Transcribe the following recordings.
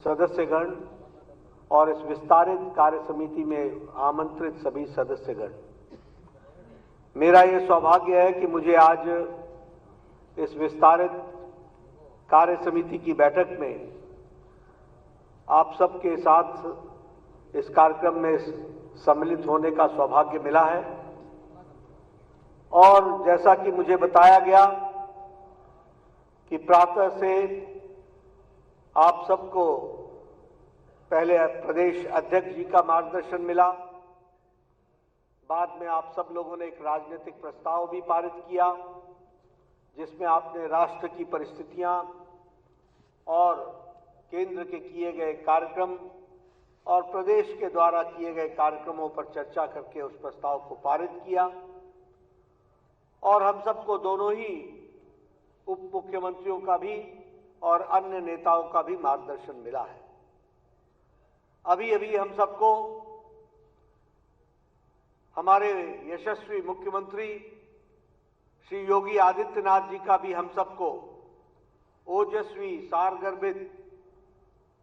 सदस्यगण और इस विस्तारित कार्य समिति में आमंत्रित सभी सदस्यगण, मेरा ये सौभाग्य है कि मुझे आज इस विस्तारित कार्य समिति की बैठक में आप सबके साथ इस कार्यक्रम में सम्मिलित होने का सौभाग्य मिला है। और जैसा कि मुझे बताया गया कि प्रातः से आप सबको पहले प्रदेश अध्यक्ष जी का मार्गदर्शन मिला, बाद में आप सब लोगों ने एक राजनीतिक प्रस्ताव भी पारित किया जिसमें आपने राष्ट्र की परिस्थितियां और केंद्र के किए गए कार्यक्रम और प्रदेश के द्वारा किए गए कार्यक्रमों पर चर्चा करके उस प्रस्ताव को पारित किया। और हम सबको दोनों ही उप मुख्यमंत्रियों का भी और अन्य नेताओं का भी मार्गदर्शन मिला है। अभी अभी हम सबको हमारे यशस्वी मुख्यमंत्री श्री योगी आदित्यनाथ जी का भी हम सबको ओजस्वी, सारगर्भित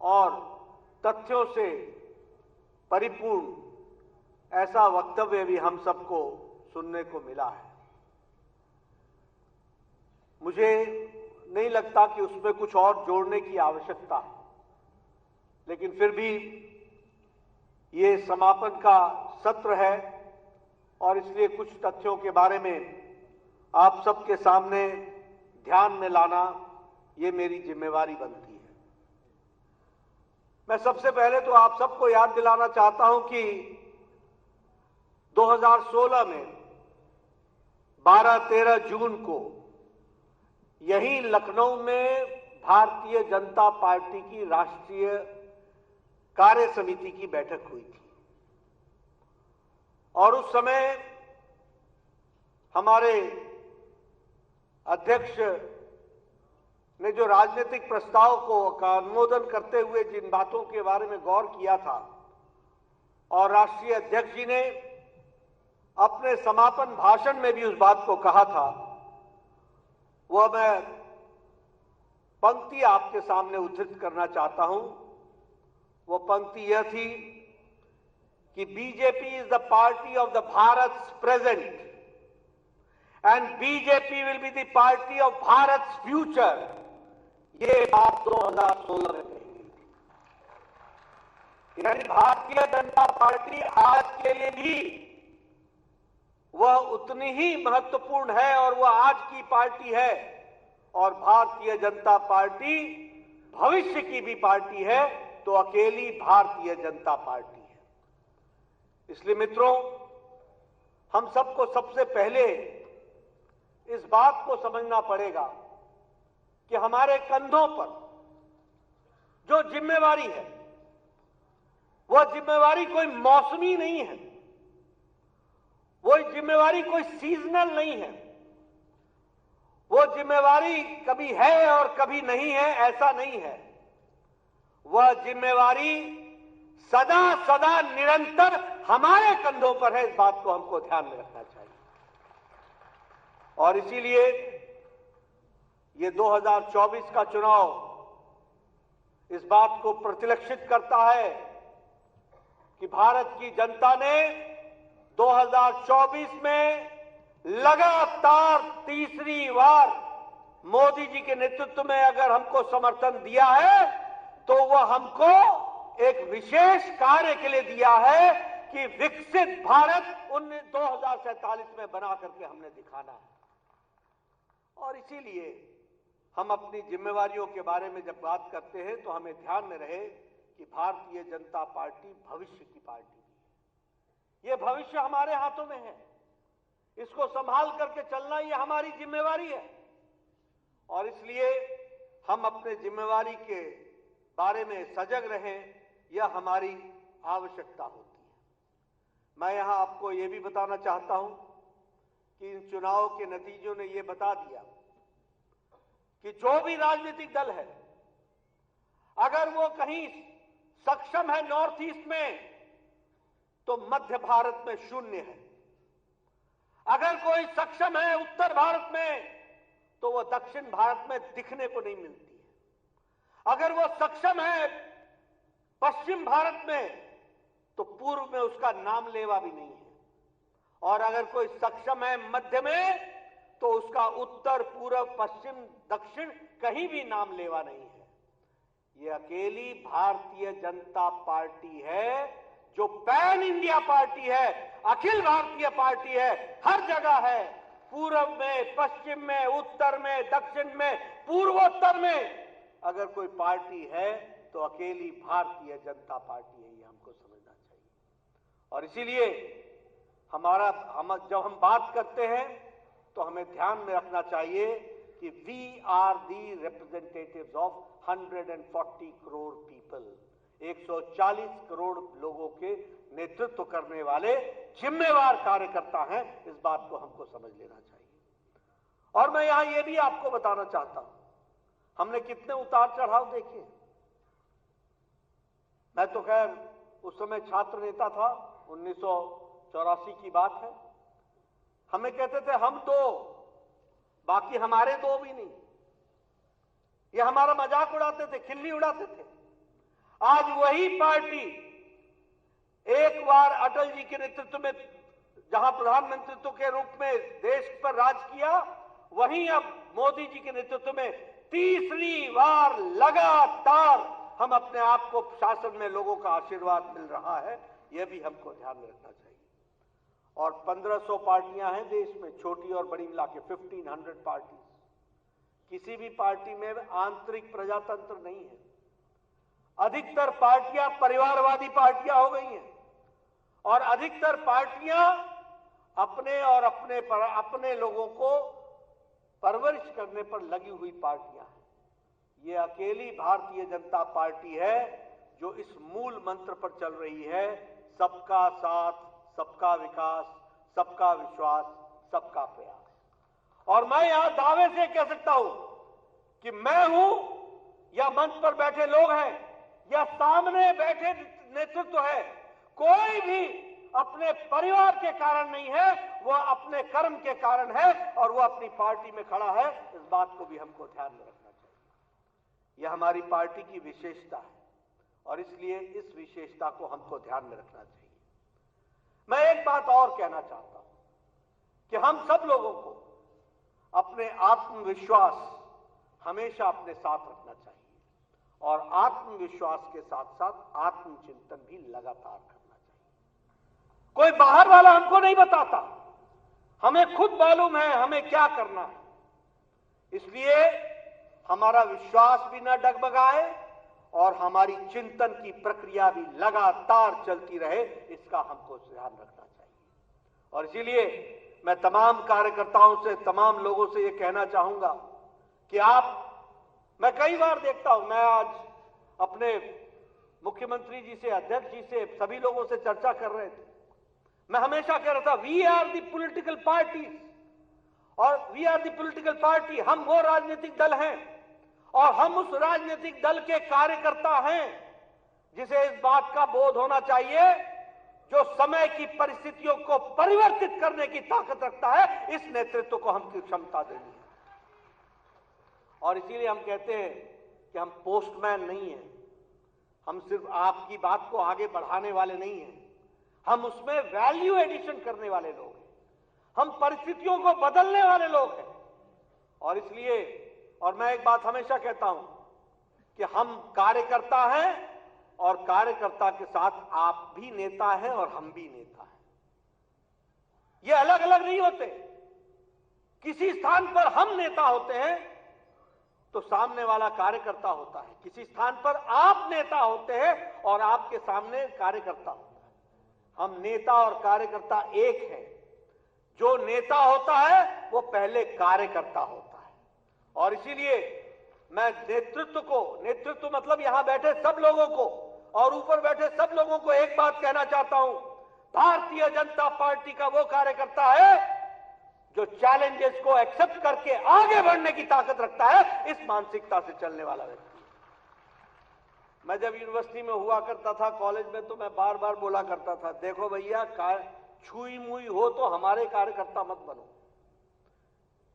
और तथ्यों से परिपूर्ण ऐसा वक्तव्य भी हम सबको सुनने को मिला है। मुझे नहीं लगता कि उसमें कुछ और जोड़ने की आवश्यकता है, लेकिन फिर भी ये समापन का सत्र है और इसलिए कुछ तथ्यों के बारे में आप सबके सामने ध्यान में लाना ये मेरी जिम्मेवारी बनती है। मैं सबसे पहले तो आप सबको याद दिलाना चाहता हूं कि 2016 में 12-13 जून को यही लखनऊ में भारतीय जनता पार्टी की राष्ट्रीय कार्य समिति की बैठक हुई थी और उस समय हमारे अध्यक्ष ने जो राजनीतिक प्रस्ताव का अनुमोदन करते हुए जिन बातों के बारे में गौर किया था और राष्ट्रीय अध्यक्ष जी ने अपने समापन भाषण में भी उस बात को कहा था, वह मैं पंक्ति आपके सामने उद्धृत करना चाहता हूं। वो पंक्ति यह थी कि BJP is the party of the Bharat present and BJP will be the party of Bharat future. ये बात 2016 में कही गई थी। यानी भारतीय जनता पार्टी आज के लिए भी वह उतनी ही महत्वपूर्ण है और वह आज की पार्टी है और भारतीय जनता पार्टी भविष्य की भी पार्टी है तो अकेली भारतीय जनता पार्टी है। इसलिए मित्रों, हम सबको सबसे पहले इस बात को समझना पड़ेगा कि हमारे कंधों पर जो जिम्मेवारी है वह जिम्मेवारी कोई मौसमी नहीं है, वो जिम्मेवारी कोई सीजनल नहीं है, वो जिम्मेवारी कभी है और कभी नहीं है, ऐसा नहीं है। वह जिम्मेवारी सदा सदा निरंतर हमारे कंधों पर है। इस बात को हमको ध्यान में रखना चाहिए और इसीलिए ये 2024 का चुनाव इस बात को प्रतिलक्षित करता है कि भारत की जनता ने 2024 में लगातार तीसरी बार मोदी जी के नेतृत्व में अगर हमको समर्थन दिया है तो वह हमको एक विशेष कार्य के लिए दिया है कि विकसित भारत 2047 में बना करके हमने दिखाना है। और इसीलिए हम अपनी जिम्मेवारियों के बारे में जब बात करते हैं तो हमें ध्यान में रहे कि भारतीय जनता पार्टी भविष्य की पार्टी है। ये भविष्य हमारे हाथों में है, इसको संभाल करके चलना ये हमारी जिम्मेवारी है और इसलिए हम अपने जिम्मेवारी के बारे में सजग रहें, यह हमारी आवश्यकता होती है। मैं यहां आपको यह भी बताना चाहता हूं कि इन चुनाव के नतीजों ने यह बता दिया कि जो भी राजनीतिक दल है अगर वो कहीं सक्षम है नॉर्थ ईस्ट में तो मध्य भारत में शून्य है, अगर कोई सक्षम है उत्तर भारत में तो वो दक्षिण भारत में दिखने को नहीं मिलती है, अगर वो सक्षम है पश्चिम भारत में तो पूर्व में उसका नाम लेवा भी नहीं है, और अगर कोई सक्षम है मध्य में तो उसका उत्तर, पूर्व, पश्चिम, दक्षिण कहीं भी नाम लेवा नहीं है। ये अकेली भारतीय जनता पार्टी है जो पैन इंडिया पार्टी है, अखिल भारतीय पार्टी है, हर जगह है, पूर्व में, पश्चिम में, उत्तर में, दक्षिण में, पूर्वोत्तर में अगर कोई पार्टी है तो अकेली भारतीय जनता पार्टी है। ये हमको समझना चाहिए। और इसीलिए जब हम बात करते हैं तो हमें ध्यान में रखना चाहिए कि we are the representatives of 140 crore people, 140 crore लोगों के नेतृत्व करने वाले जिम्मेवार कार्यकर्ता हैं। इस बात को हमको समझ लेना चाहिए। और मैं यहां यह भी आपको बताना चाहता हूं, हमने कितने उतार चढ़ाव देखे। मैं तो खैर उस समय छात्र नेता था, 1984 की बात है। हमें कहते थे हम दो, बाकी हमारे दो भी नहीं। ये हमारा मजाक उड़ाते थे, खिल्ली उड़ाते थे। आज वही पार्टी एक बार अटल जी के नेतृत्व में जहां प्रधानमंत्री के रूप में देश पर राज किया, वहीं अब मोदी जी के नेतृत्व में तीसरी बार लगातार हम अपने आप को शासन में लोगों का आशीर्वाद मिल रहा है। यह भी हमको ध्यान में रखना चाहिए। और 1500 पार्टियां हैं देश में, छोटी और बड़ी मिला के 1500 पार्टी। किसी भी पार्टी में आंतरिक प्रजातंत्र नहीं है। अधिकतर पार्टियां परिवारवादी पार्टियां हो गई हैं, और अधिकतर पार्टियां अपने और अपने लोगों को परवरिश करने पर लगी हुई पार्टियां हैं। ये अकेली भारतीय जनता पार्टी है जो इस मूल मंत्र पर चल रही है, सबका साथ, सबका विकास, सबका विश्वास, सबका प्रयास। और मैं यहां दावे से कह सकता हूं कि मैं हूं या मंच पर बैठे लोग हैं या सामने बैठे नेतृत्व है, कोई भी अपने परिवार के कारण नहीं है, वह अपने कर्म के कारण है और वह अपनी पार्टी में खड़ा है। इस बात को भी हमको ध्यान में रखना चाहिए। यह हमारी पार्टी की विशेषता है और इसलिए इस विशेषता को हमको ध्यान में रखना चाहिए। मैं एक बात और कहना चाहता हूं कि हम सब लोगों को अपने आत्मविश्वास हमेशा अपने साथ रखना चाहिए और आत्मविश्वास के साथ साथ आत्मचिंतन भी लगातार करना चाहिए। कोई बाहर वाला हमको नहीं बताता, हमें खुद मालूम है हमें क्या करना है। इसलिए हमारा विश्वास भी न डगमगाए और हमारी चिंतन की प्रक्रिया भी लगातार चलती रहे, इसका हमको ध्यान रखना चाहिए। और इसीलिए मैं तमाम कार्यकर्ताओं से, तमाम लोगों से यह कहना चाहूंगा कि मैं कई बार देखता हूं, मैं आज अपने मुख्यमंत्री जी से, अध्यक्ष जी से, सभी लोगों से चर्चा कर रहे थे। मैं हमेशा कह रहा था we are the political party, और we are the political party, हम वो राजनीतिक दल हैं और हम उस राजनीतिक दल के कार्यकर्ता हैं जिसे इस बात का बोध होना चाहिए जो समय की परिस्थितियों को परिवर्तित करने की ताकत रखता है। इस नेतृत्व को हमकी क्षमता देनी है। और इसीलिए हम कहते हैं कि हम पोस्टमैन नहीं हैं, हम सिर्फ आपकी बात को आगे बढ़ाने वाले नहीं हैं, हम उसमें वैल्यू एडिशन करने वाले लोग हैं, हम परिस्थितियों को बदलने वाले लोग हैं। और इसलिए, और मैं एक बात हमेशा कहता हूं कि हम कार्यकर्ता हैं और कार्यकर्ता के साथ आप भी नेता हैं और हम भी नेता हैं। ये अलग अलग नहीं होते। किसी स्थान पर हम नेता होते हैं तो सामने वाला कार्यकर्ता होता है, किसी स्थान पर आप नेता होते हैं और आपके सामने कार्यकर्ता होता है। हम नेता और कार्यकर्ता एक है। जो नेता होता है वो पहले कार्यकर्ता होता है। और इसीलिए मैं नेतृत्व मतलब यहां बैठे सब लोगों को और ऊपर बैठे सब लोगों को एक बात कहना चाहता हूं, भारतीय जनता पार्टी का वो कार्यकर्ता है जो चैलेंजेस को एक्सेप्ट करके आगे बढ़ने की ताकत रखता है, इस मानसिकता से चलने वाला व्यक्ति। मैं जब यूनिवर्सिटी में हुआ करता था, कॉलेज में, तो मैं बार बार बोला करता था, देखो भैया, छुई मुई हो तो हमारे कार्यकर्ता मत बनो,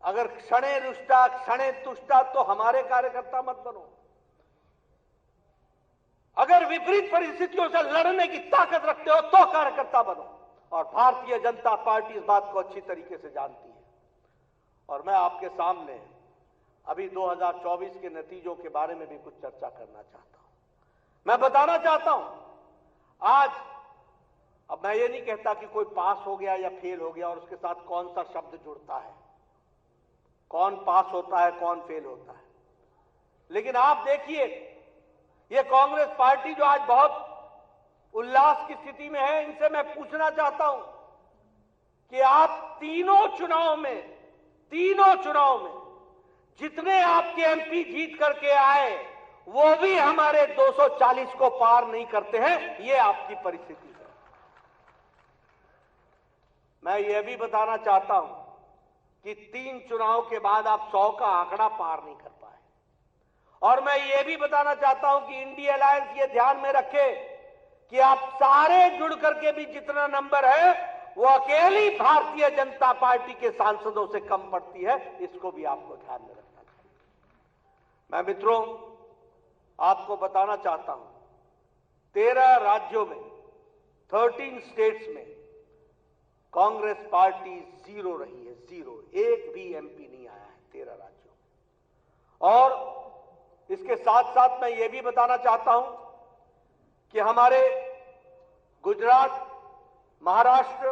अगर क्षणे रुष्टा क्षणे तुष्टा तो हमारे कार्यकर्ता मत बनो। अगर विपरीत परिस्थितियों से लड़ने की ताकत रखते हो तो कार्यकर्ता बनो, और भारतीय जनता पार्टी इस बात को अच्छी तरीके से जानती है। और मैं आपके सामने अभी 2024 के नतीजों के बारे में भी कुछ चर्चा करना चाहता हूं। मैं बताना चाहता हूं, आज अब मैं ये नहीं कहता कि कोई पास हो गया या फेल हो गया और उसके साथ कौन सा शब्द जुड़ता है, कौन पास होता है कौन फेल होता है, लेकिन आप देखिए ये कांग्रेस पार्टी जो आज बहुत उल्लास की स्थिति में है, इनसे मैं पूछना चाहता हूं कि आप तीनों चुनाव में जितने आपके एमपी जीत करके आए वो भी हमारे 240 को पार नहीं करते हैं। ये आपकी परिस्थिति है। मैं ये भी बताना चाहता हूं कि 3 चुनाव के बाद आप 100 का आंकड़ा पार नहीं कर पाए। और मैं ये भी बताना चाहता हूं कि इंडिया अलायंस ये ध्यान में रखे कि आप सारे जुड़ करके भी जितना नंबर है वो अकेली भारतीय जनता पार्टी के सांसदों से कम पड़ती है। इसको भी आपको ध्यान में रखना चाहिए। मैं मित्रों आपको बताना चाहता हूं 13 राज्यों में 13 स्टेट्स में कांग्रेस पार्टी जीरो रही है, जीरो। एक भी एमपी नहीं आया है 13 राज्यों में। और इसके साथ साथ मैं ये भी बताना चाहता हूं कि हमारे गुजरात, महाराष्ट्र,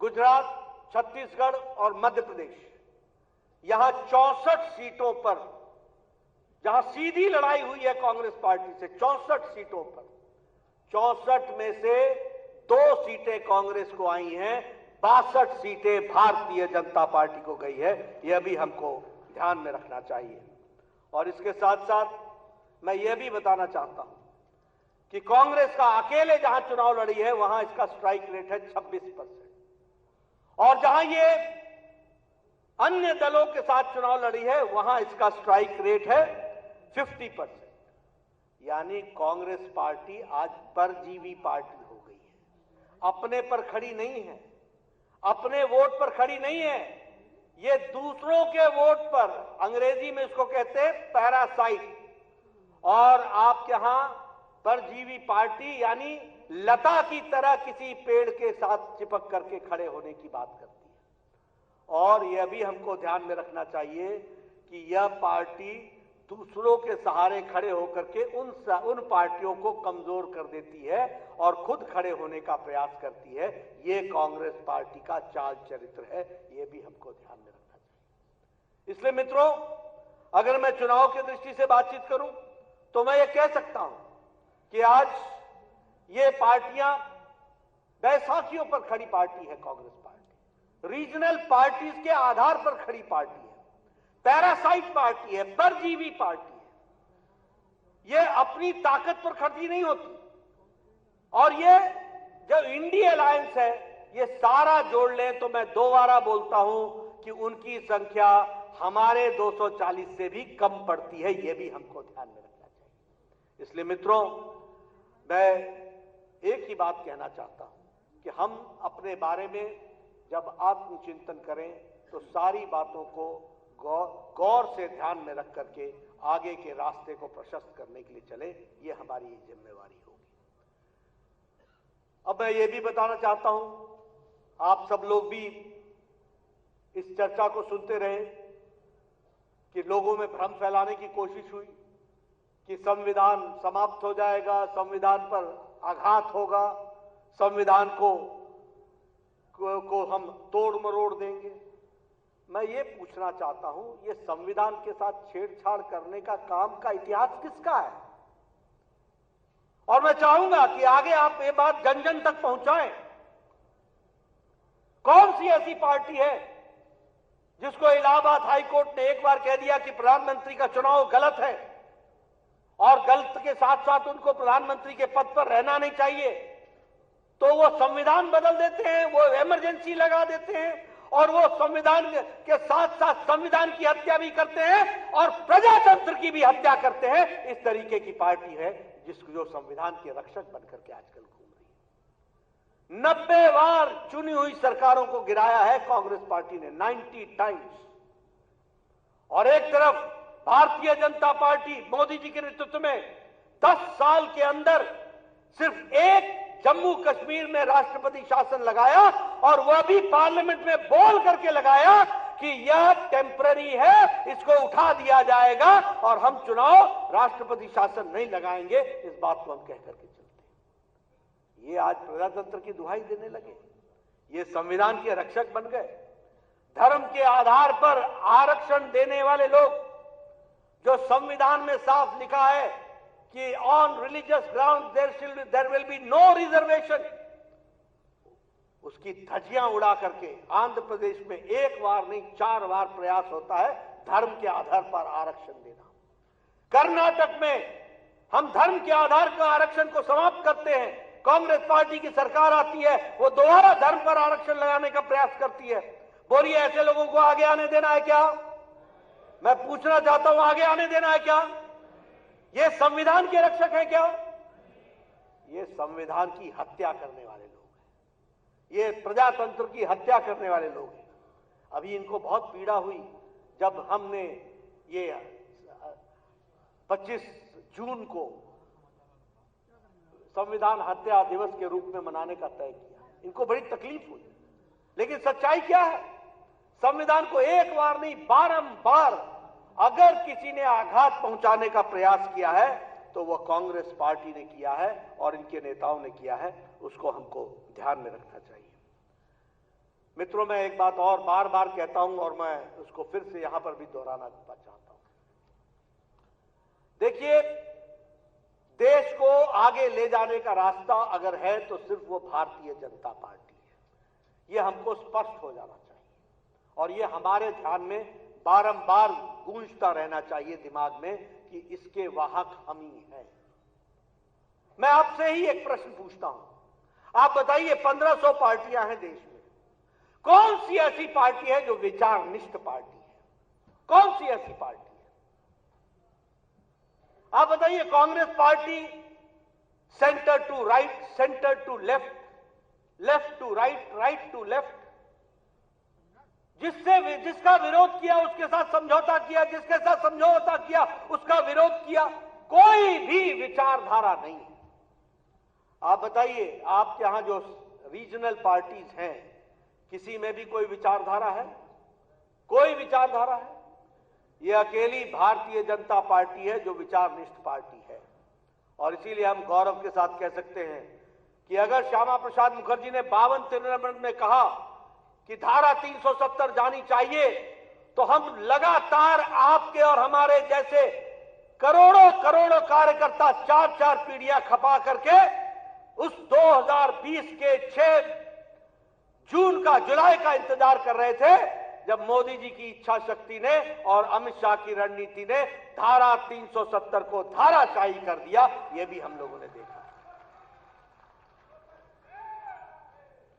गुजरात, छत्तीसगढ़ और मध्य प्रदेश, यहां 64 सीटों पर जहां सीधी लड़ाई हुई है कांग्रेस पार्टी से, 64 सीटों पर 64 में से 2 सीटें कांग्रेस को आई हैं, 62 सीटें भारतीय जनता पार्टी को गई है। यह भी हमको ध्यान में रखना चाहिए। और इसके साथ साथ मैं यह भी बताना चाहता हूं कि कांग्रेस का अकेले जहां चुनाव लड़ी है वहां इसका स्ट्राइक रेट है 26%, और जहां ये अन्य दलों के साथ चुनाव लड़ी है वहां इसका स्ट्राइक रेट है 50%। यानी कांग्रेस पार्टी आज परजीवी पार्टी हो गई है, अपने पर खड़ी नहीं है, अपने वोट पर खड़ी नहीं है, ये दूसरों के वोट पर, अंग्रेजी में इसको कहते हैं पैरासाइट। और आप यहां परजीवी पार्टी यानी लता की तरह किसी पेड़ के साथ चिपक करके खड़े होने की बात करती है। और यह भी हमको ध्यान में रखना चाहिए कि यह पार्टी दूसरों के सहारे खड़े होकर के उन पार्टियों को कमजोर कर देती है और खुद खड़े होने का प्रयास करती है। ये कांग्रेस पार्टी का चाल चरित्र है, ये भी हमको ध्यान में रखना चाहिए। इसलिए मित्रों, अगर मैं चुनाव की दृष्टि से बातचीत करूं तो मैं ये कह सकता हूं कि आज ये पार्टियां बैसाखियों पर खड़ी पार्टी है। कांग्रेस पार्टी रीजनल पार्टीज के आधार पर खड़ी पार्टी है, पैरासाइट पार्टी है, परजीवी पार्टी है। ये अपनी ताकत पर खड़ी नहीं होती। और ये जो इंडिया अलायंस है, ये सारा जोड़ लें तो मैं दोबारा बोलता हूं कि उनकी संख्या हमारे 240 से भी कम पड़ती है। ये भी हमको ध्यान में रखना चाहिए। इसलिए मित्रों, मैं एक ही बात कहना चाहता हूं कि हम अपने बारे में जब आत्मचिंतन करें तो सारी बातों को गौर से ध्यान में रख करके आगे के रास्ते को प्रशस्त करने के लिए चले। ये हमारी जिम्मेवारी होगी। अब मैं ये भी बताना चाहता हूं, आप सब लोग भी इस चर्चा को सुनते रहे कि लोगों में भ्रम फैलाने की कोशिश हुई कि संविधान समाप्त हो जाएगा, संविधान पर आघात होगा, संविधान को हम तोड़ मरोड़ देंगे। मैं ये पूछना चाहता हूं, ये संविधान के साथ छेड़छाड़ करने का काम का इतिहास किसका है? और मैं चाहूंगा कि आगे आप ये बात जन जन तक पहुंचाएं। कौन सी ऐसी पार्टी है जिसको इलाहाबाद हाईकोर्ट ने एक बार कह दिया कि प्रधानमंत्री का चुनाव गलत है और गलत के साथ साथ उनको प्रधानमंत्री के पद पर रहना नहीं चाहिए, तो वो संविधान बदल देते हैं, वो इमरजेंसी लगा देते हैं और वो संविधान के साथ साथ संविधान की हत्या भी करते हैं और प्रजातंत्र की भी हत्या करते हैं। इस तरीके की पार्टी है जो संविधान के रक्षक बनकर के आजकल घूम रही है। 90 बार चुनी हुई सरकारों को गिराया है कांग्रेस पार्टी ने, 90 टाइम्स। और एक तरफ भारतीय जनता पार्टी मोदी जी के नेतृत्व में 10 साल के अंदर सिर्फ एक जम्मू कश्मीर में राष्ट्रपति शासन लगाया, और वह भी पार्लियामेंट में बोल करके लगाया कि यह टेम्पररी है, इसको उठा दिया जाएगा और हम चुनाव राष्ट्रपति शासन नहीं लगाएंगे। इस बात को हम कह करके चलते हैं। ये आज प्रजातंत्र की दुहाई देने लगे, ये संविधान के रक्षक बन गए। धर्म के आधार पर आरक्षण देने वाले लोग, जो संविधान में साफ लिखा है कि on religious ground there will be no reservation, उसकी धज्जियां उड़ा करके आंध्र प्रदेश में एक बार नहीं 4 बार प्रयास होता है धर्म के आधार पर आरक्षण देना। कर्नाटक में हम धर्म के आधार पर आरक्षण को समाप्त करते हैं, कांग्रेस पार्टी की सरकार आती है, वो दोबारा धर्म पर आरक्षण लगाने का प्रयास करती है। बोलिए, ऐसे लोगों को आगे आने देना है क्या? मैं पूछना चाहता हूं, आगे आने देना है क्या? ये संविधान के रक्षक है क्या? ये संविधान की हत्या करने वाले लोग हैं, ये प्रजातंत्र की हत्या करने वाले लोग हैं। अभी इनको बहुत पीड़ा हुई जब हमने ये 25 जून को संविधान हत्या दिवस के रूप में मनाने का तय किया। इनको बड़ी तकलीफ हुई, लेकिन सच्चाई क्या है? संविधान को एक बार नहीं, बारंबार अगर किसी ने आघात पहुंचाने का प्रयास किया है तो वह कांग्रेस पार्टी ने किया है और इनके नेताओं ने किया है। उसको हमको ध्यान में रखना चाहिए। मित्रों, मैं एक बात और बार बार कहता हूं और मैं उसको फिर से यहां पर भी दोहराना चाहता हूं। देखिए, देश को आगे ले जाने का रास्ता अगर है तो सिर्फ वो भारतीय जनता पार्टी है। ये हमको स्पष्ट हो जाना चाहिए और ये हमारे ध्यान में बारंबार गूंजता रहना चाहिए दिमाग में कि इसके वाहक हम ही हैं। मैं आपसे ही एक प्रश्न पूछता हूं, आप बताइए, 1500 पार्टियां हैं देश में, कौन सी ऐसी पार्टी है जो विचारनिष्ठ पार्टी है? कौन सी ऐसी पार्टी है? आप बताइए। Congress party centre to right, centre to left, left to right, right to left, जिसका विरोध किया उसके साथ समझौता किया, जिसके साथ समझौता किया उसका विरोध किया। कोई भी विचारधारा नहीं है। आप बताइए, आपके यहां जो रीजनल पार्टीज हैं, किसी में भी कोई विचारधारा है? कोई विचारधारा है? यह अकेली भारतीय जनता पार्टी है जो विचारनिष्ठ पार्टी है। और इसीलिए हम गौरव के साथ कह सकते हैं कि अगर श्यामा प्रसाद मुखर्जी ने 52-53 में कहा कि धारा 370 जानी चाहिए, तो हम लगातार आपके और हमारे जैसे करोड़ों करोड़ों कार्यकर्ता 4-4 पीढ़ियां खपा करके उस 2020 के 6 जून का, जुलाई का इंतजार कर रहे थे, जब मोदी जी की इच्छा शक्ति ने और अमित शाह की रणनीति ने धारा 370 को धाराशाही कर दिया। यह भी हम लोगों ने देखा।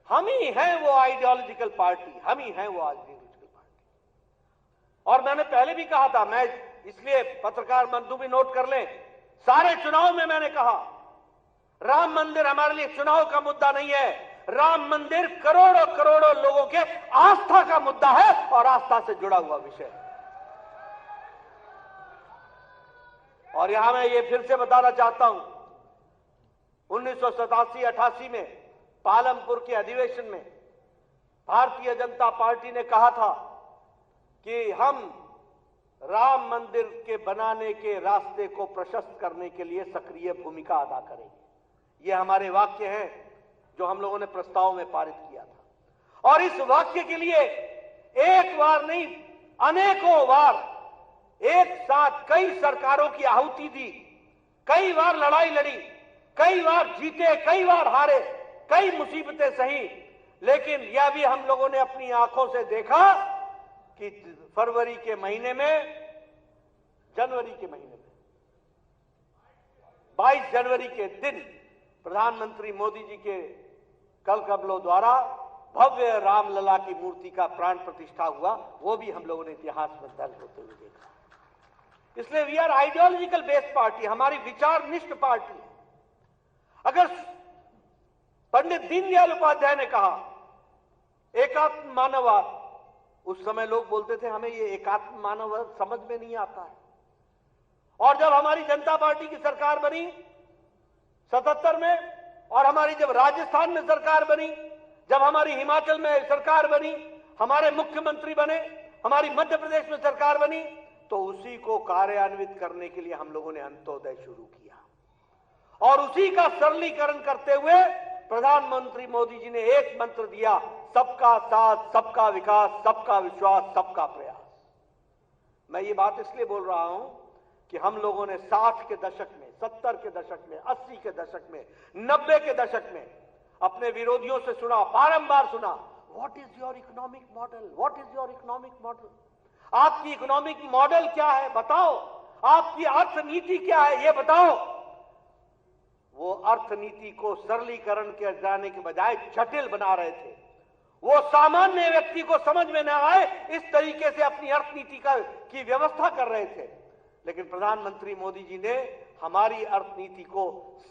हम ही हैं वो आइडियोलॉजिकल पार्टी, हम ही हैं वो आइडियोलॉजिकल पार्टी। और मैंने पहले भी कहा था, मैं इसलिए पत्रकार बंधु भी नोट कर लें, सारे चुनाव में मैंने कहा राम मंदिर हमारे लिए चुनाव का मुद्दा नहीं है। राम मंदिर करोड़ों करोड़ों लोगों के आस्था का मुद्दा है और आस्था से जुड़ा हुआ विषय। और यहां मैं ये फिर से बताना चाहता हूं, 1987-88 में पालमपुर के अधिवेशन में भारतीय जनता पार्टी ने कहा था कि हम राम मंदिर के बनाने के रास्ते को प्रशस्त करने के लिए सक्रिय भूमिका अदा करेंगे। ये हमारे वाक्य हैं जो हम लोगों ने प्रस्ताव में पारित किया था। और इस वाक्य के लिए एक बार नहीं, अनेकों बार एक साथ कई सरकारों की आहुति दी, कई बार लड़ाई लड़ी, कई बार जीते, कई बार हारे, कई मुसीबतें सही। लेकिन यह भी हम लोगों ने अपनी आंखों से देखा कि जनवरी के महीने में 22 जनवरी के दिन प्रधानमंत्री मोदी जी के कल कबलों द्वारा भव्य रामलला की मूर्ति का प्राण प्रतिष्ठा हुआ। वो भी हम लोगों ने इतिहास में दर्ज होते हुए देखा। इसलिए we are ideological based party, हमारी विचारनिष्ठ पार्टी। अगर पंडित दीनदयाल उपाध्याय ने कहा एकात्म मानववाद, उस समय लोग बोलते थे हमें ये एकात्म मानववाद समझ में नहीं आता है। और जब हमारी जनता पार्टी की सरकार बनी 77 में, और हमारी जब राजस्थान में सरकार बनी, जब हमारी हिमाचल में सरकार बनी, हमारे मुख्यमंत्री बने, हमारी मध्य प्रदेश में सरकार बनी, तो उसी को कार्यान्वित करने के लिए हम लोगों ने अंत्योदय शुरू किया। और उसी का सरलीकरण करते हुए प्रधानमंत्री मोदी जी ने एक मंत्र दिया, सबका साथ, सबका विकास, सबका विश्वास, सबका प्रयास। मैं ये बात इसलिए बोल रहा हूं कि हम लोगों ने 60 के दशक में, 70 के दशक में, 80 के दशक में, 90 के दशक में अपने विरोधियों से सुना, बारंबार सुना, what is your economic model, what is your economic model, आपकी इकोनॉमिक मॉडल क्या है बताओ, आपकी अर्थनीति क्या है ये बताओ। वो अर्थनीति को सरलीकरण के जाने के बजाय जटिल बना रहे थे। वो सामान्य व्यक्ति को समझ में न आए इस तरीके से अपनी अर्थनीति की व्यवस्था कर रहे थे। लेकिन प्रधानमंत्री मोदी जी ने हमारी अर्थनीति को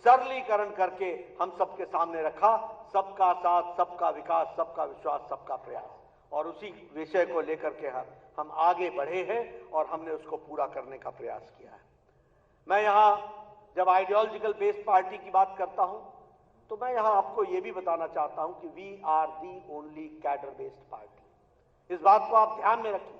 सरलीकरण करके हम सबके सामने रखा, सबका साथ, सबका विकास, सबका विश्वास, सबका प्रयास। और उसी विषय को लेकर के हम आगे बढ़े हैं और हमने उसको पूरा करने का प्रयास किया है। मैं यहां जब आइडियोलॉजिकल बेस्ड पार्टी की बात करता हूं तो मैं यहां आपको यह भी बताना चाहता हूं कि we are the only cadre based party. इस बात को आप ध्यान में रखिए।